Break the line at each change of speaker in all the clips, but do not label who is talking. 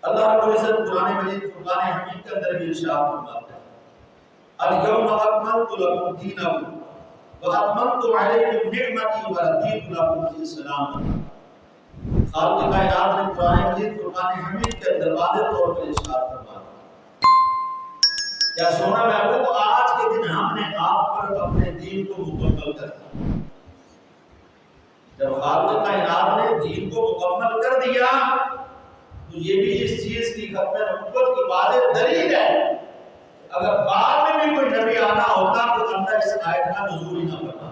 اللہ رب العزت قرآن مجید فرقان حمید کے اندر بھی ارشاد فرماتا ہے الیوم اکملت لکم دینکم واتممت علیکم نعمتی ورضیت لکم الاسلام۔ خالق کائنات نے قرآن مجید فرقان حمید کے اندر واضح طور پر ارشاد فرمایا کیا سونا محبوب آج کے دن ہم نے آپ پر اپنے دین کو مکمل کر دیا۔ جب خالق کائنات نے دین کو مکمل کر دیا تو یہ بھی اس چیز کی ختم نبوت کی واضح دلیل ہے اگر بعد میں بھی کوئی نبی آنا ہوتا تو اللہ اس آیت کا نزول ہی نہ کرتا۔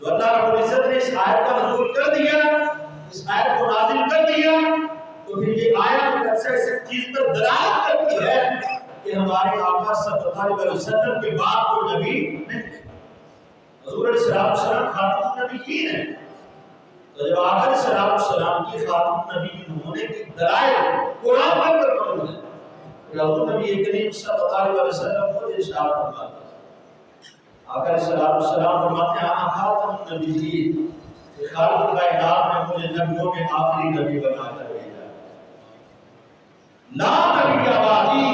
جو اللہ رب العزت نے اس آیت کا نزول کر دیا، اس آیت کو نازل کر دیا، تو پھر یہ آیت اکثر اس چیز پر دلالت کرتی ہے کہ ہمارے آقا صلی اللہ علیہ وسلم کے بعد کوئی نبی نہیں۔ حضور علیہ السلام خاتم النبیین ہیں، تو جب آقا علیہ السلام کی خاتم النبیین ہونے کی دلائل قرآن پر موجود ہیں، حضور نبی کریم صلی اللہ علیہ وسلم خود ارشاد فرماتے ہیں، آقا علیہ السلام فرماتے ہیں انا خاتم النبیین، کہ خالق کائنات نے مجھے نبیوں میں آخری نبی بنا کر بھیجا۔ لا نبی بعدی،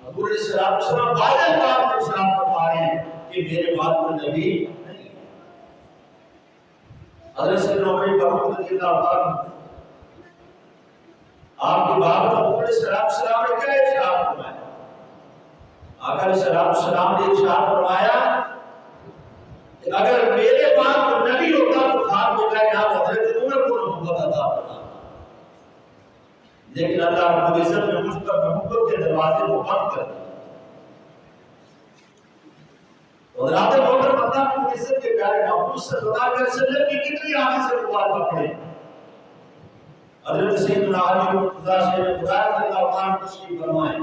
حضور علیہ السلام واضح بات میں ارشاد فرما رہے ہیں کہ میرے بعد کوئی نبی نہیں۔ حضرت سیدنا عمر فاروق رضی اللہ عنہ آپ کی بات حضور علیہ السلام نے کیا ارشاد فرمایا؟ آقا علیہ السلام نے ارشاد فرمایا کہ اگر میرے بعد کوئی نبی ہوتا تو خاتم کائنات حضرت عمر کو نبوت عطا فرماتا، لیکن اللہ رب العزت نے مجھ پر نبوت کے دروازے کو بند کر دیا۔ حضرات محترم اللہ رب العزت کے پیارے محبوب صلی اللہ علیہ وسلم کی کتنی آگے سے مبارکہ پڑھے۔ حضرت سیدنا علی مرتضیٰ شیر خدا رضی اللہ عنہ تشریف فرمائے،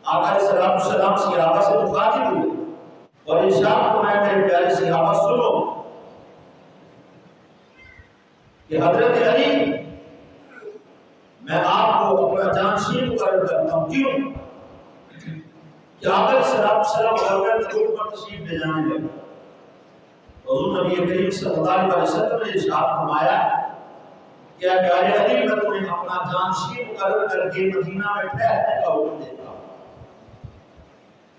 آقا علیہ السلام صحابہ سے مخاطب ہوئے اور ارشاد فرمایا میرے پیارے صحابہ سنو کہ حضرت علی میں آپ کو اپنا جانشین مقرر کرتا ہوں، کیوں کہ آقا علیہ السلام غربت پر تشریف لے جانے لگے۔ حضور نبی کریم صلی اللہ علیہ وسلم نے ارشاد فرمایا کیا پیارے علی میں تمہیں اپنا جانشین مقرر کر کے مدینہ میں ٹھہرنے کا حکم دیتا ہوں۔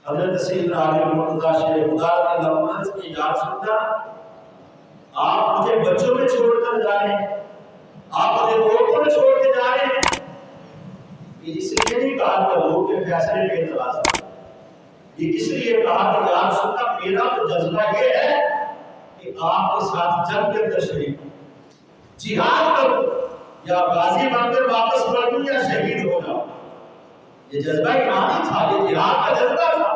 حضرت سیدنا علی مرتضیٰ شیر خدا رضی اللہ عنہ کی اجازت سنتا آپ مجھے بچوں میں چھوڑ کر جا رہے ہیں، آپ مجھے عورتوں میں چھوڑ کے جا رہے ہیں، یہ اس لیے نہیں کہا کہ لوگ کے فیصلے کے اعتراض ہے، یہ اس لیے کہا کہ یار سنتا میرا تو جذبہ یہ ہے کہ آپ کے ساتھ جنگ کے اندر شریک جہاد کروں یا غازی بن کر واپس پلٹوں یا شہید ہو جاؤں، یہ جذبہ ایمانی تھا، یہ جہاد کا جذبہ تھا،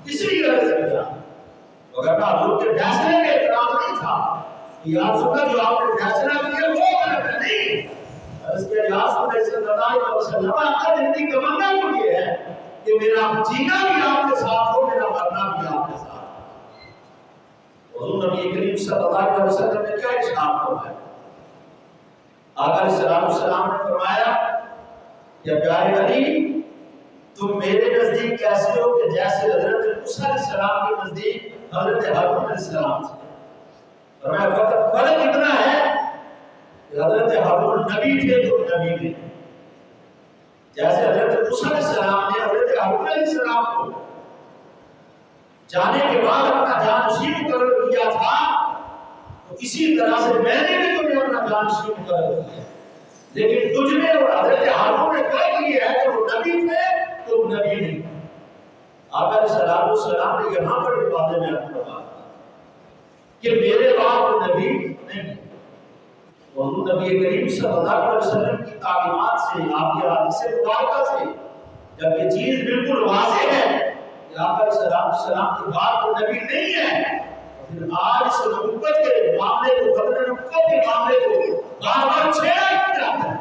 اس لیے عرض کیا وگرنہ حضور کے فیصلے میں اعتراض نہیں تھا کہ یا سنتا جو آپ نے فیصلہ کیا وہ غلط ہے، نہیں عرض کیا یا سنتا صلی اللہ علیہ وسلم آپ کا زندگی تمنا تو یہ ہے کہ میرا جینا بھی آپ کے ساتھ ہو، میرا مرنا بھی آپ کے ساتھ ہو۔ حضور نبی کریم صلی اللہ علیہ وسلم نے کیا ارشاد فرمایا؟ آقا علیہ السلام نے فرمایا کہ پیارے علی تم میرے نزدیک کیسے ہو کہ جیسے حضرت موسیٰ علیہ السلام کے نزدیک حضرت ہارون علیہ السلام تھے۔ فرمایا فقط فرق اتنا ہے کہ حضرت ہارون نبی تھے تو نبی نہیں، جیسے حضرت موسیٰ علیہ السلام نے حضرت ہارون علیہ السلام کو جانے کے بعد اپنا جانشین مقرر کیا تھا، تو اسی طرح سے میں نے بھی تمہیں اپنا جانشین مقرر کیا، لیکن تجھ میں اور حضرت ہارون میں فرق یہ ہے کہ وہ نبی تھے تو نبی نہیں۔ آقا علیہ السلام نے یہاں پر بھی واضح بیان فرمایا کہ میرے بعد وہ نبی نہیں۔ حضور نبی کریم صلی اللہ علیہ وسلم کی تعلیمات سے، آپ کی حدیث مبارکہ سے جب یہ چیز بالکل واضح ہے کہ آقا علیہ السلام کے بعد وہ نبی نہیں ہے، پھر آج اس نبوت کے معاملے کو، ختم نبوت کے معاملے کو بار بار چھیڑا کیا جاتا ہے،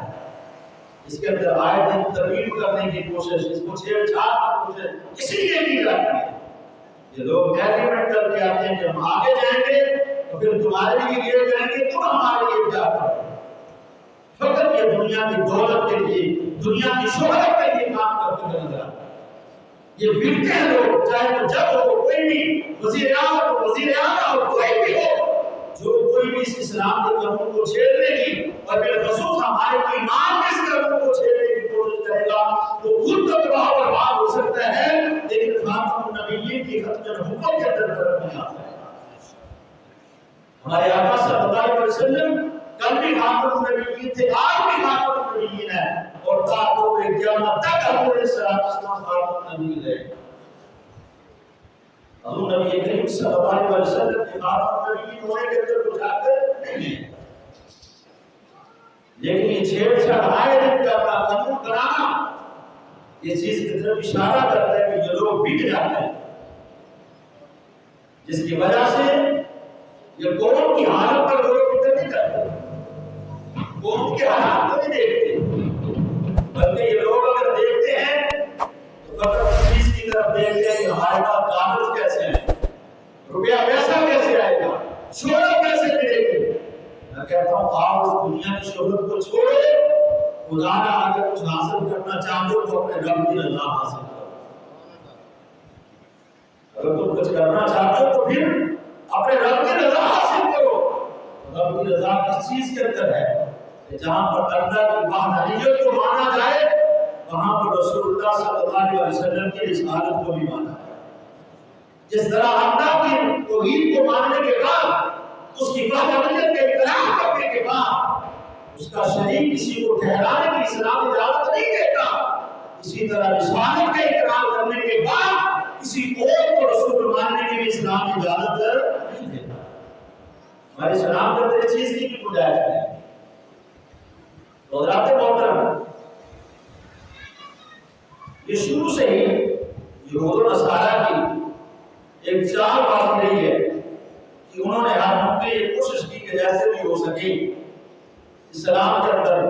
اس کے اندر آئے دن تبدیل کرنے کی کوشش، اس کو چھیڑ چھاڑ کی کوشش اسی لیے کی جاتی ہے۔ یہ لوگ ایگریمنٹ کر کے آتے ہیں کہ ہم آگے جائیں گے تو پھر تمہارے لیے یہ کریں گے، تم ہمارے لیے کیا کرو، فقط یہ دنیا کی دولت کے لیے، دنیا کی شہرت کے لیے کام کرتے نظر آتے ہیں۔ یہ بکتے ہیں لوگ، چاہے وہ جب ہو کوئی بھی، وزیر اعظم ہو، وزیر اعلیٰ ہو، کوئی بھی ہو، جو کوئی بھی اس اسلام کے قانون کو چھیڑنے کی اور بالخصوص ہمارے ایمان کے اس قانون کو چھیڑنے کی کوشش کرے گا تو خود تو تباہ و برباد ہو سکتا ہے، لیکن خاتم النبیین کی ختم نبوت کے اندر فرق نہیں آتا ہے۔ ہمارے آقا صلی اللہ علیہ وسلم کل بھی خاتم النبیین تھے، آج بھی خاتم النبیین ہے، اور تا قیامت تک حضور السلام خاتم النبیین ہے۔ حضور نبی کریم صلی اللہ علیہ وسلم کے خاتم النبیین ہونے کے اندر کچھ آکر نہیں ہے، لیکن یہ چھیڑ چھاڑ آئے دن کرنا، قانون بنانا، یہ چیز کی طرف اشارہ کرتا ہے کہ یہ لوگ بک جاتے ہیں، جس کی وجہ سے یہ قوم کی حالت پر کوئی فکر نہیں کرتے، قوم کے حالات کو نہیں دیکھتے، بلکہ یہ لوگ اگر دیکھتے ہیں تو فقط اس چیز کی طرف دیکھتے ہیں کہ ہمارے پاس کاغذ کیسے ہیں، روپیہ پیسہ کیسے آئے گا، شہرت کیسے ملے گی۔ میں کہتا ہوں آپ اس دنیا کی شہرت کو چھوڑے، خدا نہ اگر کچھ حاصل کرنا چاہتے ہو تو اپنے رب کی رضا حاصل کرو۔ اگر تم کچھ کرنا چاہتے ہو تو پھر اپنے رب کی رضا حاصل کرو۔ رب کی رضا کس چیز کے اندر ہے کہ جہاں پر اللہ کی وحدانیت کو مانا جائے وہاں پر رسول اللہ صلی اللہ علیہ وسلم کی رسالت کو بھی مانا جائے۔ جس طرح اللہ کی توحید کو ماننے کے بعد، اس کی وحدانیت کا اقرار کرنے کے بعد اس کا شریک کسی کو ٹھہرانے کی اسلام اجازت نہیں دیتا، اسی طرح رسالت کا اقرار کرنے کے بعد کسی اور کو رسول ماننے کی بھی اسلام اجازت نہیں دیتا۔ ہمارے اسلام کے اندر اس چیز کی بھی گنجائش ہے۔ تو حضرات محترم، یہ شروع سے ہی یہود و نصارہ کی ایک چال بات رہی ہے کہ انہوں نے ہر موقع یہ کوشش کی کہ جیسے بھی ہو سکے اسلام کے اندر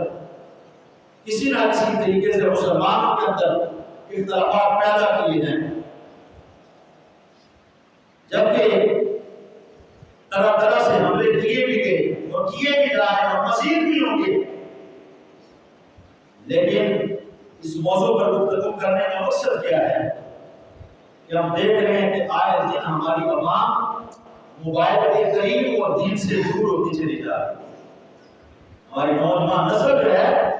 کسی نہ کسی طریقے سے مسلمانوں کے اندر اختلافات پیدا کیے جائیں، جبکہ طرح طرح سے حملے کیے بھی گئے اور کیے بھی جا رہے ہیں اور مزید بھی ہوں گے، لیکن اس موضوع پر گفتگو کرنے کا مقصد کیا ہے کہ ہم دیکھ رہے ہیں کہ آئے دن ہماری عوام موبائل کے قریب اور دین سے دور ہوتی چلی جا رہی ہے۔ ہماری نوجوان نسل جو ہے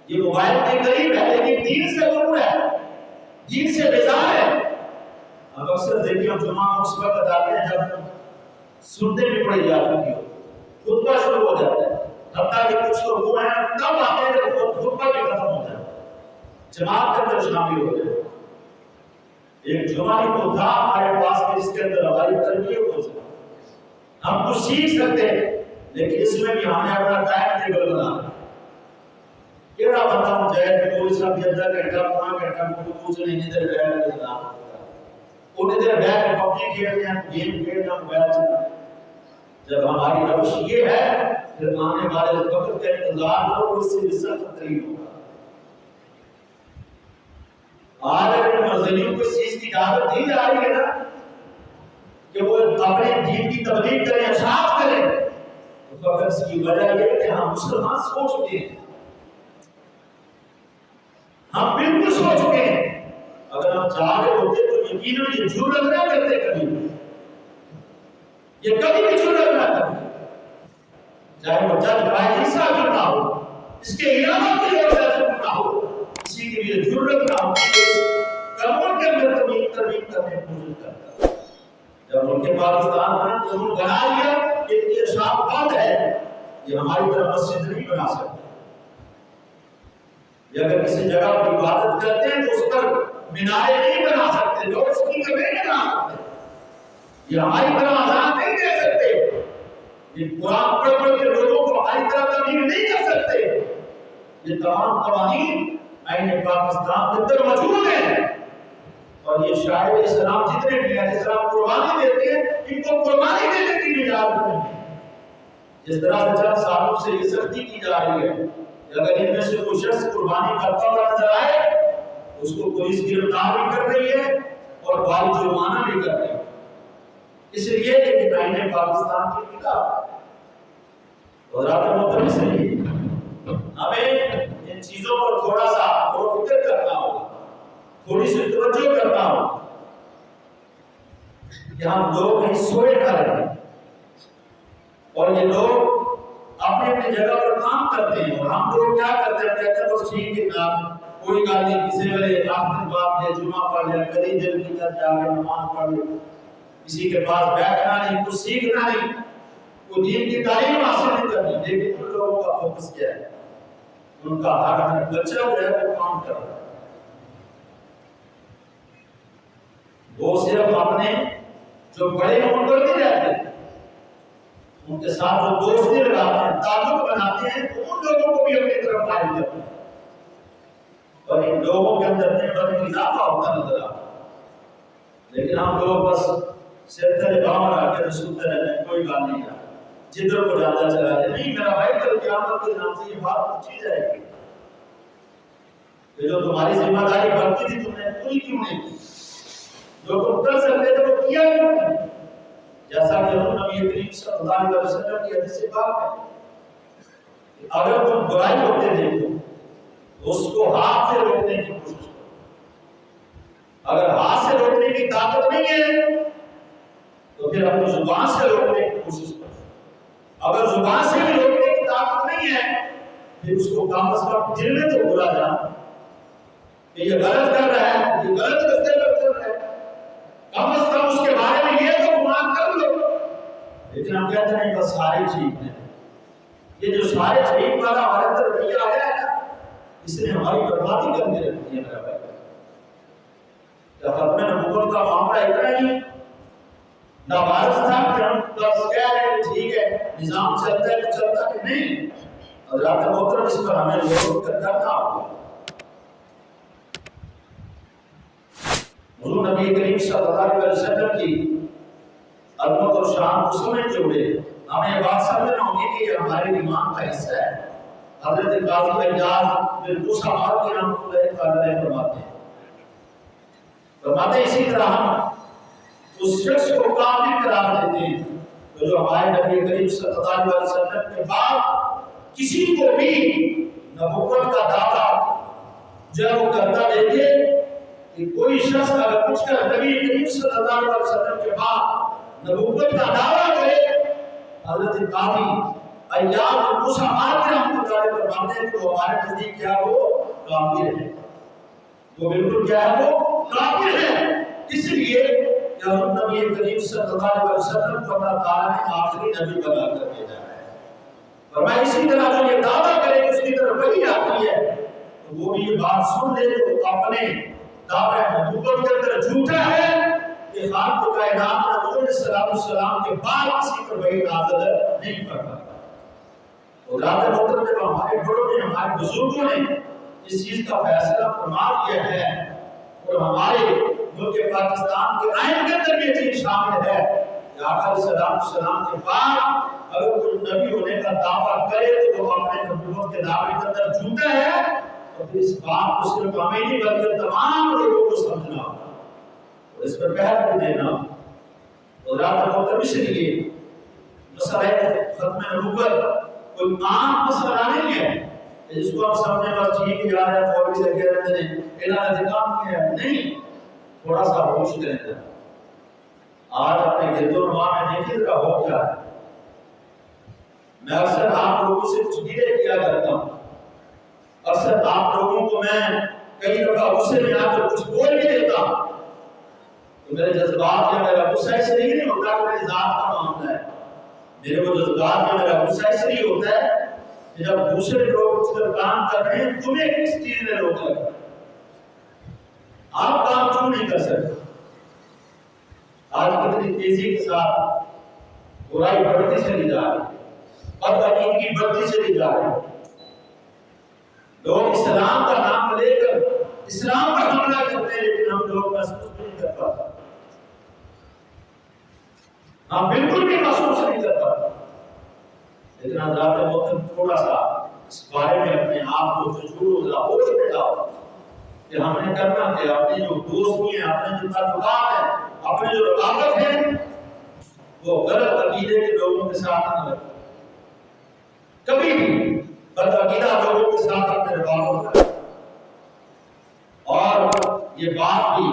یہ موبائل کے قریب ہے لیکن دین سے دور ہے، دین سے بیزار ہے۔ اب اکثر دیکھیں ہم جمعہ اس وقت آتے ہیں جب سنتے بھی پڑی جا چکی ہو، خطبہ شروع ہو جاتا ہے، حتیٰ کہ کچھ تو وہ ہیں تب آتے ہیں جب خطبہ بھی ختم ہو جاتا ہے، جماعت کے اندر شامل ہو جائے۔ ایک جمعہ تو تھا ہمارے پاس کہ اس کے اندر ہماری تربیت ہو سکے، ہم کچھ سیکھ سکتے ہیں، لیکن اس میں بھی ہم نے اپنا ٹائم ٹیبل بنانا۔ کیڑا بندہ ہو جائے کہ کوئی سب جدہ گھنٹہ پونا گھنٹہ کو سے نہیں ادھر بیٹھ کے نام انہیں ادھر بیٹھ کے پبجی کھیلتے ہیں، گیم کھیلتے ہیں، موبائل چلاتے ہیں۔ جب ہماری روش یہ ہے پھر آنے والے وقت کا انتظار کرو، اس سے بھی سخت ترین ہوگا۔ آج اگر مزدوروں کو اس چیز کی اجازت دی جا رہی ہے نا کہ وہ اپنے دین کی تبلیغ کریں، اشاعت کریں، تو فقط اس کی وجہ یہ ہے کہ ہم مسلمان سو چکے ہیں، ہم بالکل سو چکے ہیں۔ اگر ہم چاہ رہے ہوتے تو یقیناً یہ جرأت نہ کرتے، کبھی یہ کبھی بھی جرأت نہ کرتے، چاہے وہ جج بھائی عیسیٰ کیوں نہ ہو، اس کے علاوہ کوئی اور جج کیوں نہ ہو، کسی کی بھی جرأت نہ ہو کہ قانون کے اندر ترمیم کرنے کی کوشش کرتا ہے۔ جب ان کے پاکستان میں قانون بنا لیا کہ یہ اشاعت بند ہے، یہ ہماری طرح مسجد نہیں بنا سکتے، یہ اگر کسی جگہ پر عبادت کرتے ہیں تو اس پر مینارے نہیں بنا سکتے، لوگ اسپیکر نہیں بنا سکتے، یہ ہماری طرح اذان نہیں دے سکتے، یہ قرآن پڑھ پڑھ کے لوگوں کو ہماری طرح تبلیغ نہیں کر سکتے۔ یہ تمام قوانین آئین پاکستان کے اندر موجود ہیں، اور یہ شاعر اسلام جتنے بھی ہیں اسلام قربانی دیتے ہیں، ان کو قربانی دینے کی اجازت نہیں ہے۔ جس طرح سے چند سالوں سے یہ سختی کی جا رہی ہے کہ اگر ان میں سے کوئی شخص قربانی کرتا ہوا نظر آئے اس کو پولیس گرفتار بھی کر رہی ہے اور بھاری جرمانہ بھی کر رہی ہے، اس لیے کہ آئین پاکستان کی کتاب اور رات محترم سے ہمیں ان چیزوں پر تھوڑا سا غور و فکر کرنا ہوگا، تھوڑی سی توجہ کرنا ہوگا کہ ہم لوگ کہیں سوئے نہ رہیں۔ اور یہ لوگ اپنی اپنی جگہ پر کام کرتے ہیں، اور ہم لوگ کیا کرتے ہیں؟ کہتے ہیں بس ٹھیک ہے جناب، کوئی بات نہیں، کسی ویلے آخری بات ہے جمعہ پڑھ لیا، کئی دن کی طرف جا کے نماز پڑھ لیا، کسی کے پاس بیٹھنا نہیں، کچھ سیکھنا نہیں، وہ دین کی تعلیم حاصل نہیں کرنی۔ لیکن ان لوگوں کا فوکس کیا ہے؟ ان کا ہر بچہ جو ہے وہ کام کر رہا ہے، وہ صرف اپنے جو بڑے ہیں ان پر نہیں رہتے، ان کے ساتھ جو دوستی لگاتے ہیں، تعلق بناتے ہیں، تو ان لوگوں کو بھی اپنی طرف مائل کرتے ہیں، اور ان لوگوں کے اندر نعمت کا اضافہ ہوتا نظر آتا ہے۔ لیکن ہم لوگ بس سر تلے باؤں رکھ کے سنتے رہتے ہیں، کوئی بات نہیں ہے، جدھر کو جاتا چلا جائے، نہیں میرا بھائی کل قیامت کے دن سے یہ بات پوچھی جائے گی کہ جو تمہاری ذمہ داری بنتی تھی تم نے پوری کیوں نہیں کی، جو تم کر سکتے تھے وہ کیا کیوں نہیں؟ جیسا کہ نبی کریم صلی اللہ علیہ وسلم کی حدیث پاک ہے، اگر تم برائی ہوتے دیکھو تو اس کو ہاتھ سے روکنے کی کوشش کرو، اگر ہاتھ سے روکنے کی طاقت نہیں ہے تو پھر اپنی زبان سے روکنے کی کوشش کرو، اگر زبان سے بھی روکنے کی طاقت نہیں ہے پھر اس کو کم از کم دل میں تو برا جانا کہ یہ غلط کر رہا ہے، یہ غلط رستے پر چل رہا ہے، کم از کم اس کے بارے میں یہ تو گمان کر لو۔ لیکن ہم کہتے ہیں بس سارے ٹھیک ہیں، یہ جو سارے ٹھیک والا ہمارے اندر رویہ آیا ہے نا، اس نے ہماری بربادی کر کے رکھ دی ہے۔ میرا بھائی ختم نبوت کا معاملہ اتنا ہی ناوارث تھا کہ ہم بس کہہ رہے ہیں ٹھیک ہے نظام چلتا ہے تو چلتا کہ نہیں، حضرات محترم اس پر ہمیں غور کرنا ہوگا۔ حضور نبی کریم صلی اللہ علیہ وسلم کی عظمت اور شان کو سمجھتے ہوئے ہمیں یہ بات سمجھنا ہوگی کہ یہ ہمارے ایمان کا حصہ ہے۔ حضرت قاضی اعجاز بن موسیٰ مالکی رحمۃ اللہ تعالی علیہ فرماتے ہیں اسی طرح ہم اس شخص کو کامل قرار دیتے ہیں تو جو ہمارے نبی کریم صلی اللہ علیہ وسلم کے بعد کسی کو بھی نبوت کا دعویٰ جو ہے وہ کرتا دیکھے کہ کوئی شخص اگر کچھ کر نبی کریم صلی اللہ علیہ وسلم کے بعد نبوت کا دعویٰ کرے، حضرت قاضی ایاب بن موسیٰ مالکی رحمۃ اللہ علیہ فرماتے ہیں کہ وہ ہمارے نزدیک کیا وہ کافر ہے، وہ بالکل کیا ہے وہ کافر ہے، اس لیے کہ نبی کریم صلی اللہ علیہ وسلم کو اللہ تعالیٰ نے آخری نبی بنا کر بھیجا ہے۔ فرمایا اسی طرح جو یہ دعویٰ کرے کہ اس کی طرف وحی آتی ہے تو وہ بھی یہ بات سن لے تو اپنے دعویٰ نبوت کے اندر جھوٹا ہے کہ خالق کائنات حضور صلی اللہ علیہ وسلم کے بعد کسی پر وحی نازل نہیں کرتا۔ اور رات محترم جب ہمارے بڑوں نے ہمارے بزرگوں نے اس چیز کا فیصلہ فرما دیا ہے اور ہمارے ملک پاکستان کے آئین کے اندر یہ چیز شامل ہے کہ آقا علیہ السلام کے بعد اگر کوئی نبی ہونے کا دعویٰ کرے تو وہ اپنے نبوت کے دعوے کے اندر جھوٹا ہے، تو پھر اس بات کو صرف ہمیں نہیں بلکہ تمام لوگوں کو سمجھنا اور اس پر پہل بھی دینا۔ اور رات محترم اس لیے مسئلہ ختم نبوت کوئی عام مسئلہ نہیں ہے جس کو ہم سمجھیں بس ٹھیک جا رہے ہیں مولوی لگے رہتے ہیں انہوں نے کام کیا ہے، نہیں، تھوڑا سا ہوش کریں۔ آج اپنے گرد و نواح میں دیکھیے ذرا ہو کیا ہے۔ میں اکثر آپ لوگوں سے کچھ گلے کیا کرتا ہوں، اکثر آپ لوگوں کو میں کئی دفعہ غصے میں آ کر کچھ بول بھی دیتا ہوں تو میرے جذبات یا میرا غصہ اس لیے نہیں ہوتا کہ میری ذات کا معاملہ ہے، میرے وہ جذبات یا میرا غصہ اس لیے ہوتا ہے کہ جب دوسرے لوگ اس پر کام کر رہے ہیں تمہیں کس چیز نے روکا ہے، آپ کام کیوں نہیں کر سکتے؟ آج کتنی تیزی کے ساتھ برائی بڑھتی چلی جا رہی ہے، بدعقیدگی بڑھتی چلی جا رہی ہے، لوگ اسلام کا نام لے کر اسلام پر حملہ کرتے ہیں لیکن ہم لوگ محسوس نہیں کر پاتے، ہم بالکل بھی محسوس نہیں کر پاتے۔ لیکن حضرات محترم تھوڑا سا اس بارے میں اپنے آپ کو تجربہ ذرا ہوش میں لاؤ کہ ہم نے کرنا کیا، اپنے جو دوستی ہیں، اپنے جو تعلقات ہیں، اپنے جو رقابت ہیں وہ غلط عقیدے کے لوگوں کے ساتھ نہ رکھیں، کبھی بھی بد عقیدہ لوگوں کے ساتھ اپنے رقابت کریں۔ اور یہ بات بھی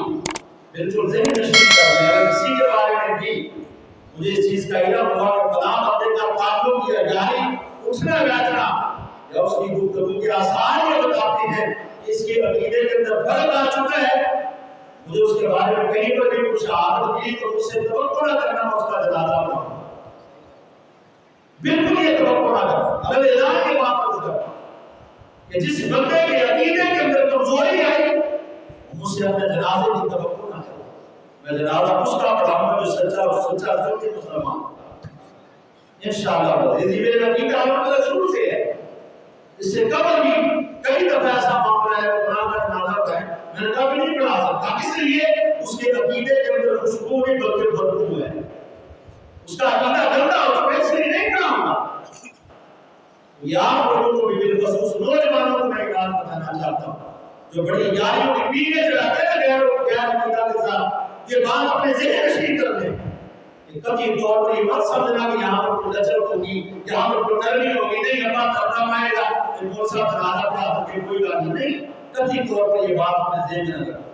بالکل ذہن نشین کر لیں، اگر کسی کے بارے میں بھی مجھے اس چیز کا علم ہوا کہ فلاں بندے کا مسلمانوں کی یاری اٹھنا بیٹھنا یا اس کی گفتگو کے آثار یہ بتاتے ہیں کہ اس کے عقیدے کے اندر فرق آ چکا ہے، مجھے اس کے بارے میں کہیں پر بھی کچھ عادت ملی تو اس سے توقع نہ کرنا میں اس کا جنازہ پڑھوں، بالکل یہ توقع نہ کرنا، اگر اعلان کے بات کرتا کہ جس بندے کے عقیدے کے اندر کمزوری آئی مجھ سے اپنے جنازے کی توقع نہ کرنا، میں جنازہ اس کا پڑھاؤں گا جو سچا سنی مسلمان انشاءاللہ۔ یہ میرا عقیدہ ہمارا شروع سے ہے، اس سے قبل بھی کئی دفعہ ایسا معاملہ ہے قرآن کا جنازہ پڑھیں میں نے کبھی نہیں پڑھا سکتا، اس لیے اس کے عقیدے کے اندر خوشبو نہیں بلکہ بدبو ہے، اس کا عقیدہ گندا ہو تو اس لیے نہیں پڑھاؤں گا۔ یار لوگوں کو بھی بالخصوص نوجوانوں کو میں ایک بات بتانا چاہتا ہوں جو بڑی یاریوں کی پیڑے چڑھاتے ہیں غیر عقیدہ کے ساتھ، یہ بات اپنے ذہن نشین کر لیں کہ قطعی طور پر یہ مت سمجھنا کہ یہاں پر کوئی لچک ہوگی، یہاں پر کوئی نرمی ہوگی، نہیں اللہ کرتا مائے گا کہ کون سا جنازہ پڑھا سکے کوئی بات نہیں، قطعی طور پر یہ بات اپنے ذہن میں رکھیں۔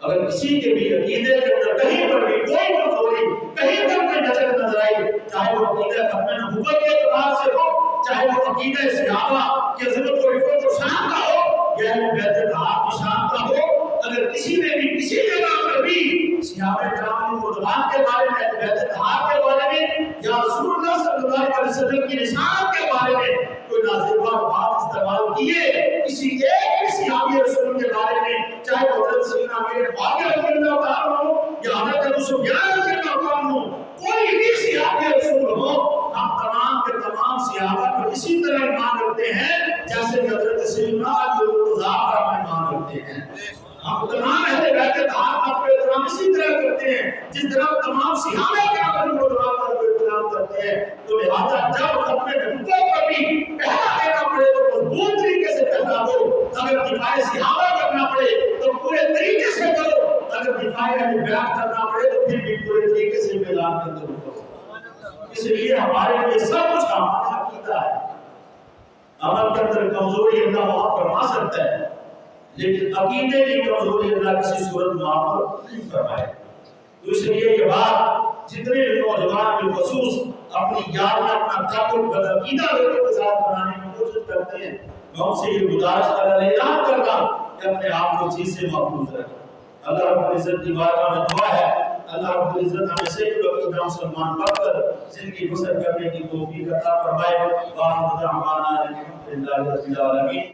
اگر کسی کے بھی عقیدے کے اندر کہیں پر بھی کوئی کمزوری، کہیں پر کوئی لچک نظر آئی، چاہے وہ عقیدہ ختم نبوت کے اعتبار سے ہو، چاہے وہ عقیدہ صحابہ کی عظمت و عفت و شان کا ہو یا اہل بیت اتحاد کی شان کا ہو، اگر کسی نے بھی کسی جگہ پر بھی صحابہ کرام رضوان کے بارے میں، اہل بیت اتحاد کے بارے میں یا رسول اللہ صلی اللہ علیہ وسلم کی رسالت کے بارے میں کوئی نازیبا بات استعمال کیے کسی ایک بھی صحابی رسول کے بارے میں، چاہے وہ حضرت سیدنا امیر معاویہ رضی اللہ تعالیٰ عنہ یا حضرت ابو سفیان رضی اللہ تعالیٰ عنہ، کوئی بھی صحابی رسول ہو، ہم تمام کے تمام صحابہ پر اسی طرح ایمان رکھتے ہیں جیسے کہ حضرت سیدنا علی رضی اللہ پر ایمان رکھتے ہیں۔ ہم تمام اہل بیت اتحاد پر احترام اسی طرح کرتے ہیں جس طرح تمام صحابہ کرام پر احترام کرتے ہیں، تو لہذا جب ختم نبوت پر بھی پہلا دینا پڑے تو مضبوط طریقے سے پہلا دو، اگر دفاع صحابہ کرنا پڑے تو پورے طریقے سے کرو، اگر دفاع اہل بیت کرنا پڑے تو پھر بھی پورے طریقے سے اعلان کرتے کرو۔ اس لیے ہمارے لیے سب کچھ ہمارا عقیدہ ہے، عمل کے اندر کمزوری اللہ معاف فرما سکتا ہے لیکن عقیدے کی کمزوری اللہ کسی صورت معاف نہیں فرمائے۔ تو اس لیے یہ بات جتنے نوجوان بالخصوص اپنی یاد میں اپنا تعلق عقیدہ لوگوں کے ساتھ بنانے کی کوشش کرتے ہیں، میں ان سے یہ گزارش کر رہا اعلان کر رہا کہ اپنے آپ کو چیز سے محفوظ رکھیں۔ اللہ رب العزت کی بارگاہ میں دعا ہے اللہ رب العزت ہمیں صحیح عقیدہ مسلمان بن کر زندگی بسر کرنے کی توفیق عطا فرمائے۔ وآخر دعوانا الحمد للہ رب العالمین۔